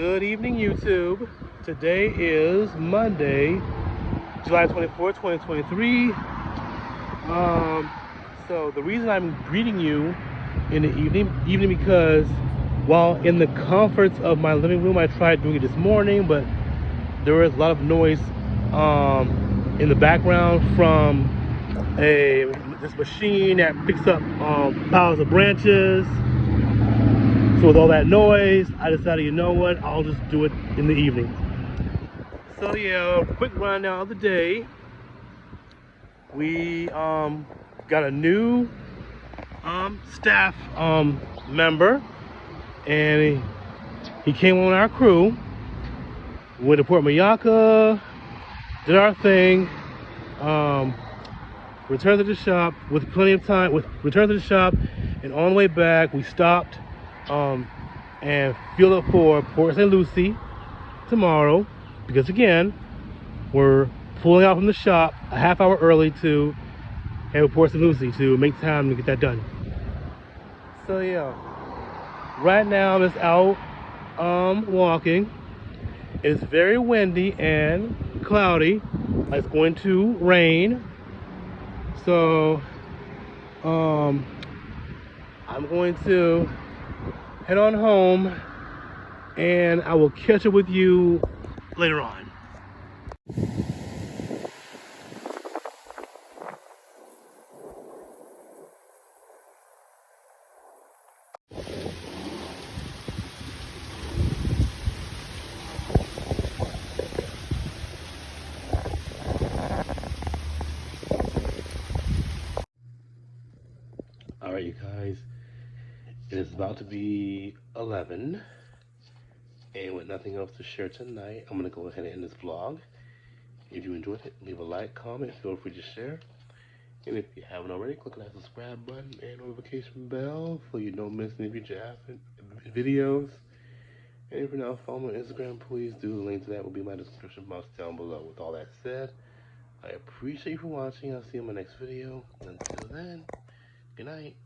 Good evening, YouTube. Today is Monday, July 24th, 2023. So the reason I'm greeting you in the evening because while in the comforts of my living room, I tried doing it this morning, but there was a lot of noise in the background from this machine that picks up piles of branches. So with all that noise, I decided, you know what, I'll just do it in the evening. So yeah, quick rundown of the day. We got a new staff member, and he came on our crew. We went to Port Mayaka, did our thing, returned to the shop with plenty of time. Returned to the shop, and on the way back, we stopped and fueled up for Port St. Lucie tomorrow, because again, we're pulling out from the shop a half hour early to head to Port St. Lucie to make time to get that done. So yeah, right now I'm just out walking. It's very windy and cloudy. It's going to rain. So I'm going to head on home, and I will catch up with you later on. All right, you guys, it is about to be 11, and with nothing else to share tonight, I'm gonna go ahead and end this vlog. If you enjoyed it, leave a like, comment, feel free to share. And if you haven't already, click on that subscribe button and notification bell so you don't miss any future videos. And if you're not following on Instagram, please do. The link to that will be in my description box down below. With all that said, I appreciate you for watching. I'll see you in my next video. Until then, good night.